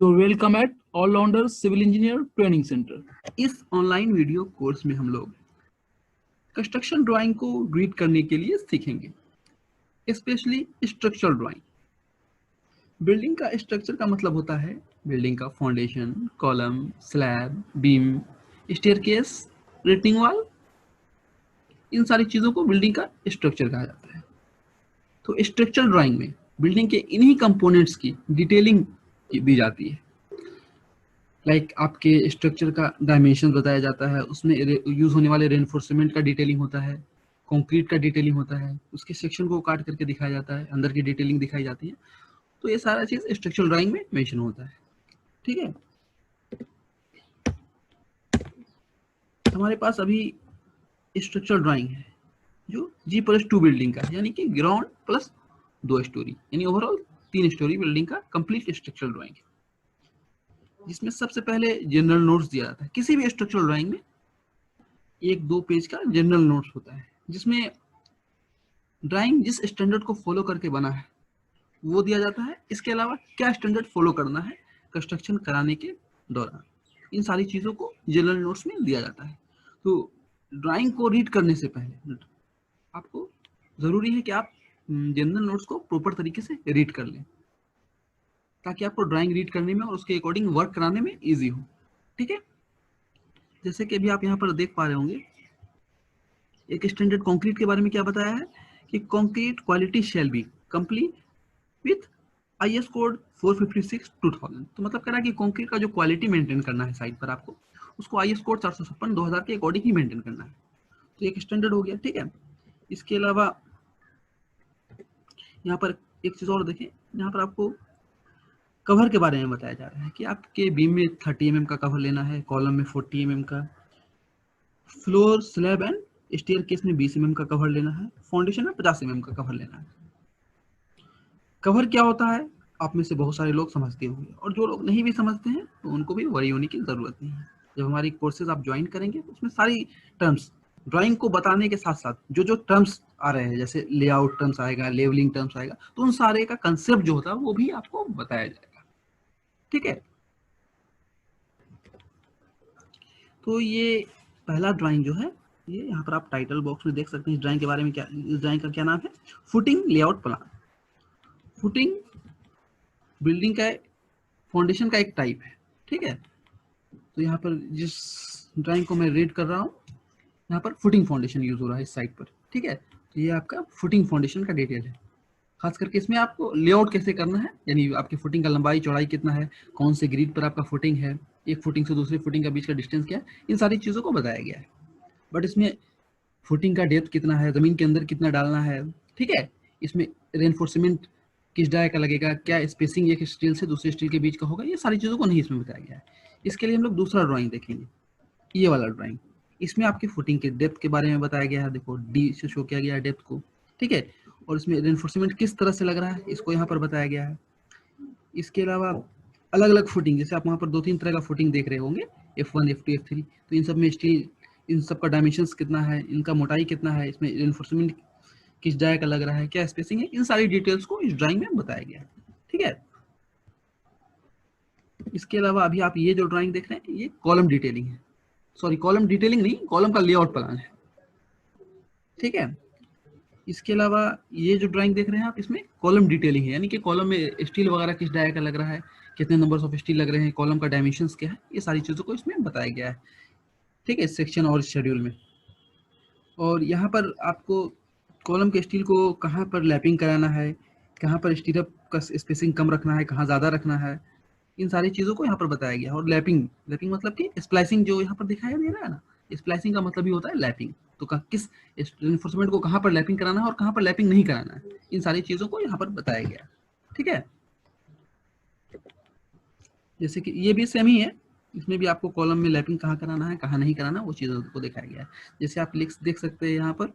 तो welcome at allrounder civil engineer training centre. इस online video course में हम लोग कंस्ट्रक्शन ड्राइंग को रीड करने के लिए सीखेंगे, स्पेशली स्ट्रक्चरल ड्राइंग। बिल्डिंग का स्ट्रक्चर का मतलब होता है बिल्डिंग का foundation, column, slab, beam, staircase, retaining wall. इन सारी चीज़ों को बिल्डिंग का स्ट्रक्चर कहा जाता है। तो स्ट्रक्चरल ड्राइंग में बिल्डिंग के इन्हीं कंपोनेंट्स की डिटेलिंग दी जाती है। आपके स्ट्रक्चर का डायमेंशन बताया जाता है, उसमें यूज होने वाले रेनफोर्समेंट का डिटेलिंग होता है, कंक्रीट का डिटेलिंग होता है, उसके सेक्शन को काट करके दिखाया जाता है, अंदर की डिटेलिंग दिखाई जाती है। तो ये सारा चीज स्ट्रक्चरल ड्राइंग में मेंशन होता है। ठीक है, हमारे पास अभी स्ट्रक्चरल ड्राइंग है जो G+2 बिल्डिंग का, यानी कि ग्राउंड प्लस 2 स्टोरी, यानी ओवरऑल 3 स्टोरी बिल्डिंग का कंप्लीट स्ट्रक्चरल ड्राइंग है, जिसमें सबसे पहले जनरल नोट्स दिया जाता है। किसी भी स्ट्रक्चरल ड्राइंग में 1-2 पेज का जनरल नोट्स होता है, जिसमें ड्राइंग जिस स्टैंडर्ड को फॉलो करके बना है वो दिया जाता है। इसके अलावा क्या स्टैंडर्ड फॉलो करना है कंस्ट्रक्शन कराने के दौरान, इन सारी चीज़ों को जनरल नोट्स में दिया जाता है। तो ड्राइंग को रीड करने से पहले आपको ज़रूरी है कि आप जनरल नोट्स को प्रॉपर तरीके से रीड कर लें, ताकि आपको ड्राइंग रीड करने में और उसके अकॉर्डिंग वर्क कराने में ईजी हो। ठीक है, जैसे कि अभी आप यहाँ पर देख पा रहे होंगे, एक स्टैंडर्ड कंक्रीट के बारे में क्या बताया है कि concrete quality shall be complete with IS code 456/2000। तो मतलब कह रहा है कि कंक्रीट का जो क्वालिटी मेंटेन करना है साइट पर, आपको उसको IS कोड 456/2000 के अकॉर्डिंग ही मेंटेन करना है। तो एक स्टैंडर्ड हो गया। ठीक है, इसके अलावा यहाँ पर एक चीज और देखें, यहाँ पर आपको कवर के बारे में बताया जा रहा है कि आपके बीम में 30 mm का कवर लेना है, कॉलम में 40 mm का, floor, slab and staircase में 20 mm का कवर लेना है, फाउंडेशन में 50 mm का कवर लेना है। कवर क्या होता है आप में से बहुत सारे लोग समझते होंगे, और जो लोग नहीं भी समझते हैं तो उनको भी वरी होने की जरूरत नहीं है। जब हमारी कोर्सेज आप ज्वाइन करेंगे तो उसमें सारी टर्म्स ड्राइंग को बताने के साथ साथ जो जो टर्म्स आ रहे हैं, जैसे लेआउट टर्म्स आएगा, लेवलिंग टर्म्स आएगा, तो उन सारे का कंसेप्ट जो होता है वो भी आपको बताया जाएगा। ठीक है, तो ये पहला ड्राइंग जो है, ये यहाँ पर आप टाइटल बॉक्स में देख सकते हैं इस ड्राइंग के बारे में। क्या इस ड्राइंग का क्या नाम है? Footing layout plan. Footing building का फाउंडेशन का एक टाइप है। ठीक है, तो यहाँ पर जिस ड्राइंग को मैं रीड कर रहा हूँ, यहाँ पर फुटिंग फाउंडेशन यूज हो रहा है इस साइट पर। ठीक है, तो ये आपका फुटिंग फाउंडेशन का डिटेल है। खास करके इसमें आपको लेआउट कैसे करना है, यानी आपकी फुटिंग का लंबाई चौड़ाई कितना है, कौन से ग्रिड पर आपका फुटिंग है, एक फुटिंग से दूसरी फुटिंग का बीच का डिस्टेंस क्या है, इन सारी चीज़ों को बताया गया है। बट इसमें फुटिंग का डेप्थ कितना है, जमीन के अंदर कितना डालना है, ठीक है, इसमें रेनफोर्समेंट किस डाय का लगेगा, क्या स्पेसिंग एक स्टील से दूसरे स्टील के बीच का होगा, ये सारी चीज़ों को नहीं इसमें बताया गया है। इसके लिए हम लोग दूसरा ड्राइंग देखेंगे, ये वाला ड्राइंग। इसमें आपकी फुटिंग के डेप्थ के बारे में बताया गया है। देखो डी से शो किया गया है डेप्थ को। ठीक है, और इसमें रेनफोर्समेंट किस तरह से लग रहा है इसको यहाँ पर बताया गया है। इसके अलावा अलग अलग फुटिंग, जैसे आप वहाँ पर 2-3 तरह का फुटिंग देख रहे होंगे, F1, F2, F3, तो इन सब में स्टील, इन सब का डायमेंशंस कितना है, इनका मोटाई कितना है, इसमें रेनफोर्समेंट किस डाय का लग रहा है, क्या स्पेसिंग है, इन सारी डिटेल्स को इस ड्राइंग में बताया गया है। ठीक है, इसके अलावा अभी आप ये जो ड्राइंग देख रहे हैं ये कॉलम डिटेलिंग है, सॉरी कॉलम डिटेलिंग नहीं, कॉलम का लेआउट प्लान है। ठीक है, इसके अलावा ये जो ड्राइंग देख रहे हैं आप, इसमें कॉलम डिटेलिंग है, यानी कि कॉलम में स्टील वगैरह किस डाय का लग रहा है, कितने नंबर्स ऑफ स्टील लग रहे हैं, कॉलम का डायमेंशंस क्या है, ये सारी चीज़ों को इसमें बताया गया है। ठीक है, सेक्शन और शेड्यूल में। और यहाँ पर आपको कॉलम के स्टील को कहाँ पर लैपिंग कराना है, कहाँ पर स्टीरअप का स्पेसिंग कम रखना है, कहाँ ज़्यादा रखना है, इन सारी चीज़ों को यहाँ पर बताया गया। और लैपिंग, लैपिंग मतलब कि स्प्लाइसिंग जो यहाँ पर दिखाया दे रहा है ना, स्प्लाइसिंग का मतलब ही होता है लैपिंग। तो किस रेनफोर्समेंट को कहाँ पर लैपिंग कराना है और कहाँ पर लैपिंग नहीं कराना है, इन सारी चीज़ों को यहाँ पर बताया गया। ठीक है, जैसे कि ये भी सेम ही है, इसमें भी आपको कॉलम में लैपिंग कहाँ कराना है कहाँ नहीं कराना, वो चीज़ों को दिखाया गया है। जैसे आप देख सकते हैं यहाँ पर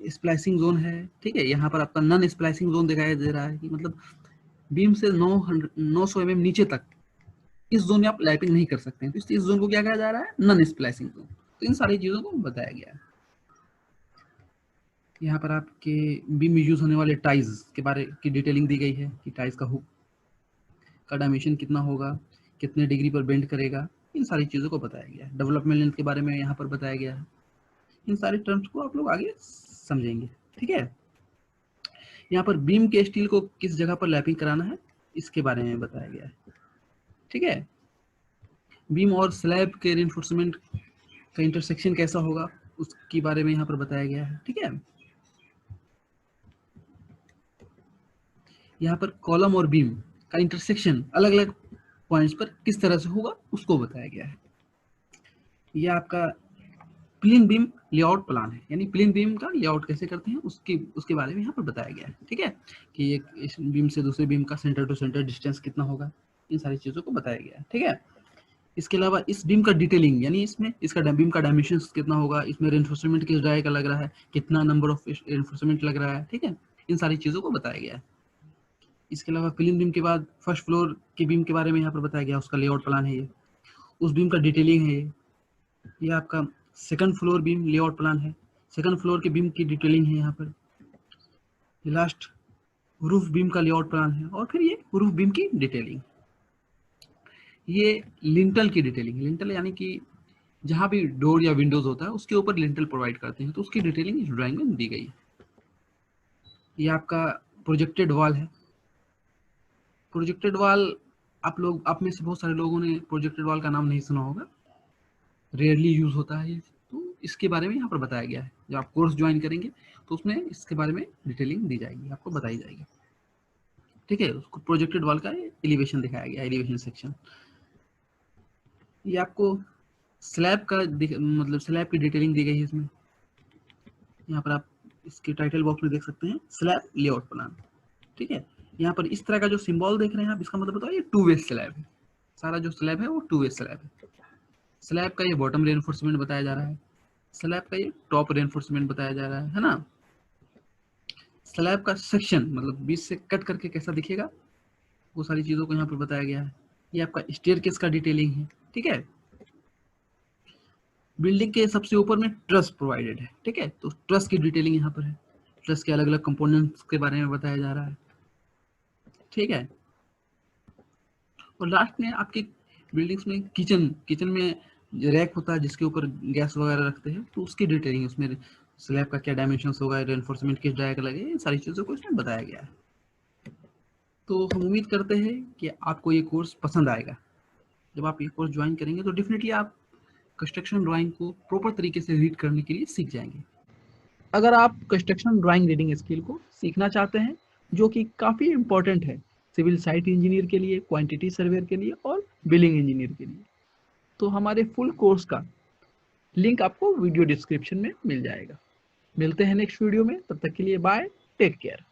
स्प्लाइसिंग जोन है। ठीक है, यहाँ पर आपका नॉन स्प्लाइसिंग जोन दिखाई दे रहा है कि मतलब बीम से 900 mm नीचे तक इस जोन में आप लैपिंग नहीं कर सकते हैं, तो इस जोन को क्या कहा जा रहा है? Non splicing zone. तो इन सारी चीज़ों को बताया गया है। यहाँ पर आपके बीम में यूज होने वाले टाइज के बारे की डिटेलिंग दी गई है कि टाइज का हुक का डायमेंशन कितना होगा, कितने डिग्री पर बेंड करेगा, इन सारी चीज़ों को बताया गया है। डेवलपमेंट लेंथ के बारे में यहाँ पर बताया गया है। इन सारे टर्म्स को आप लोग आगे समझेंगे, ठीक है। यहाँ पर बीम के स्टील को किस जगह पर लैपिंग कराना है इसके बारे में बताया गया है, ठीक है। बीम और स्लैब के रिइंफोर्समेंट का इंटरसेक्शन कैसा होगा उसके बारे में यहाँ पर बताया गया है, ठीक है। यहाँ पर कॉलम और बीम का इंटरसेक्शन अलग अलग पॉइंट्स पर किस तरह से होगा उसको बताया गया है। यह आपका प्लेन बीम लेआउट प्लान है, यानी प्लेन बीम का लेआउट कैसे करते हैं उसके बारे में यहाँ पर बताया गया है, ठीक है। कि एक इस बीम से दूसरे बीम का सेंटर टू सेंटर डिस्टेंस कितना होगा, इन सारी चीज़ों को बताया गया है, ठीक है। इसके अलावा इस बीम का डिटेलिंग, यानी इसमें इसका बीम का डायमेंशन कितना होगा, इसमें रेनफोर्समेंट किस डाई का लग रहा है, कितना नंबर ऑफ रेनफोर्समेंट लग रहा है, ठीक है। इन सारी चीज़ों को बताया गया है। इसके अलावा प्लेन बीम के बाद फर्स्ट फ्लोर की बीम के बारे में यहाँ पर बताया गया, उसका लेआउट प्लान है ये, उस बीम का डिटेलिंग है ये आपका second floor beam layout plan है, सेकंड फ्लोर के बीम की डिटेलिंग है यहाँ पर। लास्ट रूफ बीम का लेआउट प्लान है, और फिर ये रूफ बीम की डिटेलिंग। ये लिंटल की डिटेलिंग, लिंटल यानी कि जहाँ भी डोर या विंडोज होता है उसके ऊपर लिंटल प्रोवाइड करते हैं, तो उसकी डिटेलिंग इस ड्राइंग में दी गई है। ये आपका प्रोजेक्टेड वॉल है। प्रोजेक्टेड वॉल आप में से बहुत सारे लोगों ने प्रोजेक्टेड वॉल का नाम नहीं सुना होगा, रेयरली यूज होता है, तो इसके बारे में यहाँ पर बताया गया है। जब आप कोर्स ज्वाइन करेंगे तो उसमें इसके बारे में डिटेलिंग दी जाएगी, आपको बताई जाएगी, ठीक है। उसको प्रोजेक्टेड वॉल का एलिवेशन दिखाया गया, एलिवेशन सेक्शन। ये आपको स्लैब का मतलब स्लैब की डिटेलिंग दी गई है इसमें। यहाँ पर आप इसके टाइटल बॉक्स में देख सकते हैं स्लैब लेआउट प्लान, ठीक है। यहाँ पर इस तरह का जो सिंबल देख रहे हैं आप, इसका मतलब बताओ ये 2 वे स्लैब है। सारा जो स्लैब है वो 2 वे स्लैब है। स्लैब का ये बॉटम रेनफोर्समेंट बताया जा रहा है, स्लैब का ये टॉप रेनफोर्समेंट बताया जा रहा है ना। स्लैब का सेक्शन मतलब बीच से कट करके कैसा दिखेगा, वो सारी चीजों को यहाँ पर बताया गया है। ये आपका स्टेयरकेस का डिटेलिंग है, ठीक है। बिल्डिंग के सबसे ऊपर में ट्रस प्रोवाइडेड है, ठीक है, तो ट्रस की डिटेलिंग यहाँ पर है। ट्रस के अलग अलग कंपोनेंट्स के बारे में बताया जा रहा है, ठीक है। और लास्ट में आपकी बिल्डिंग्स में किचन में रैक होता है जिसके ऊपर गैस वगैरह रखते हैं, तो उसकी डिटेलिंग, उसमें स्लैब का क्या डायमेंशंस होगा, रेनफोर्समेंट किस डाई का लगे, सारी चीज़ों को इसमें बताया गया है। तो हम उम्मीद करते हैं कि आपको ये कोर्स पसंद आएगा। जब आप ये कोर्स ज्वाइन करेंगे तो डेफिनेटली आप कंस्ट्रक्शन ड्राइंग को प्रॉपर तरीके से रीड करने के लिए सीख जाएंगे। अगर आप कंस्ट्रक्शन ड्राइंग रीडिंग स्किल को सीखना चाहते हैं, जो कि काफ़ी इम्पोर्टेंट है सिविल साइट इंजीनियर के लिए, क्वांटिटी सर्वेयर के लिए और बिल्डिंग इंजीनियर के लिए, तो हमारे फुल कोर्स का लिंक आपको वीडियो डिस्क्रिप्शन में मिल जाएगा। मिलते हैं नेक्स्ट वीडियो में, तब तक के लिए बाय, टेक केयर।